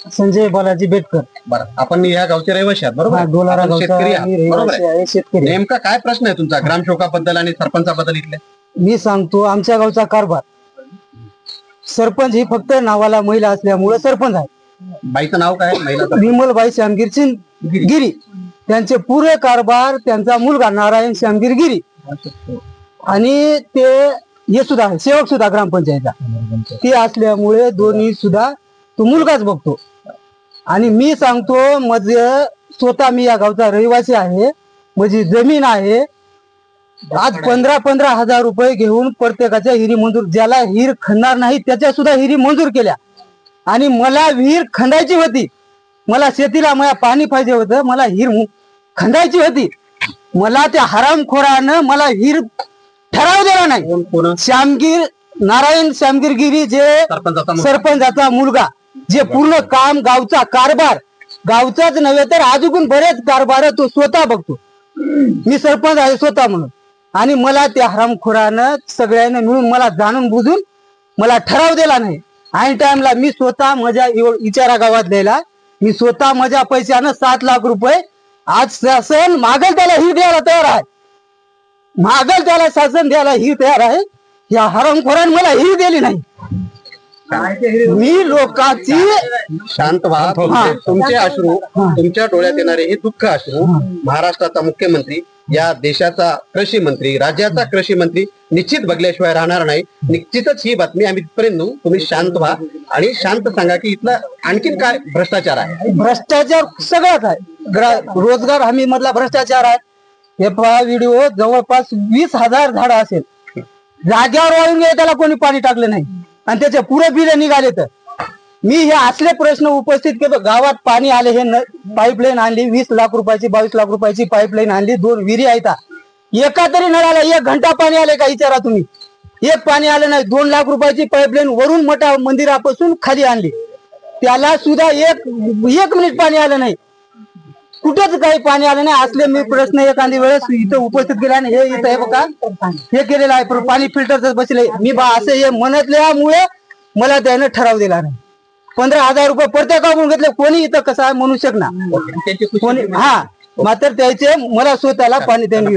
संजय बालाजी बेटकर. बरं, आपण या गावचे रहिवासी आहात बरोबर? डोलारा आपण शेतकरी आहात, बरोबर आहे? आहे, शेतकरी. नेमका काय प्रश्न आहे तुमचा ग्रामसेवकाबद्दल आणि सरपंचाबद्दल इथले? मी सांगतो आमच्या गावचा कारभार. सरपंच ही फक्त नावाला महिला असल्यामुळे सरपंच आहे. बाईचं नाव काय? महिला विमलबाई श्यामगिरी गिरी. त्यांचे पुरे कारभार त्यांचा मुलगा नारायण श्यामगिरी गिरी आणि ते हे सुद्धा सेवक सुद्धा ग्रामपंचायतचा ते असल्यामुळे दोन्ही सुद्धा तो मुलगाच बघतो. आणि मी सांगतो म्हणजे स्वतः मी या गावचा रहिवासी आहे. माझी जमीन आहे. आज 15,000 रुपये घेऊन प्रत्येकाच्या हिरी मंजूर, ज्याला हिर खणणार नाही त्याच्या सुद्धा हिरी मंजूर केल्या. आणि मला विहीर खंडायची होती. मला शेतीला मला पाणी पाहिजे होतं. मला हिर खंडायची होती. मला त्या हरामखोरानं मला हिर ठराव दिला नाही. श्यामगिर नारायण श्यामगिरी गिरी जे सरपंचाचा मुलगा, जे पूर्ण काम गावचा कारभार, गावचाच नव्हे तर अजून बरेच कारभार तो स्वतः बघतो. मी सरपंच आहे स्वतः म्हणून. आणि मला त्या हरामखोरानं सगळ्यांना मिळून मला जाणून बुजून मला ठराव दिला नाही. ऐन टाइमला मी स्वतः माझ्या इचारा गावात द्यायला मी स्वतः माझ्या पैशानं 7 लाख रुपये आज शासन मागेल त्याला हिर द्यायला तयार आहे. मागेल त्याला शासन द्यायला हिर तयार आहे. या हरामखोरानं मला हिर दिली नाही. मी लोकांची शांत व्हा. तुमचे अश्रू, तुमच्या डोळ्यात येणारे हे दुःख अश्रू महाराष्ट्राचा मुख्यमंत्री, या देशाचा कृषी मंत्री, राज्याचा कृषी मंत्री निश्चित बघल्याशिवाय राहणार नाही. निश्चितच ही बातमी आम्ही तिथपर्यंत नेऊ. तुम्ही शांत व्हा आणि शांत सांगा की इथला आणखीन काय भ्रष्टाचार आहे. भ्रष्टाचार सगळ्यात आहे. रोजगार हमी मधला भ्रष्टाचार आहे. हे पहा व्हिडिओ, जवळपास 20,000 झाडं असेल, जाग्यावर वाळून गेले, त्याला कोणी पाणी टाकलं नाही आणि त्याचे पुरे बिल निघाले. तर मी हे असले प्रश्न उपस्थित केलो. गावात पाणी आले, हे पाईपलाईन आणली 20 लाख रुपयाची, 22 लाख रुपयाची पाईपलाईन आणली. 2 विहिरी आहेत. एका तरी नळाला 1 घंटा पाणी आले का विचारा तुम्ही? एक पाणी आलं नाही. 2 लाख रुपयाची पाईपलाईन वरून मोठ्या मंदिरापासून खाली आणली, त्याला सुद्धा एक मिनिट पाणी आलं नाही. कुठंच काही पाणी आलं नाही. असले मी प्रश्न एखादी वेळेस इथं उपस्थित केला आणि हे इथं हे बघा हे केलेलं आहे, पाणी फिल्टरच बसले. मी बा असं हे म्हणतल्यामुळे मला त्याने ठराव दिला नाही. 15,000 रुपये प्रत्येकाकडून घेतले. कोणी इथं कसं आहे म्हणू शकणार कोणी. हा, मात्र त्याचे मला स्वतःला पाणी त्यांनी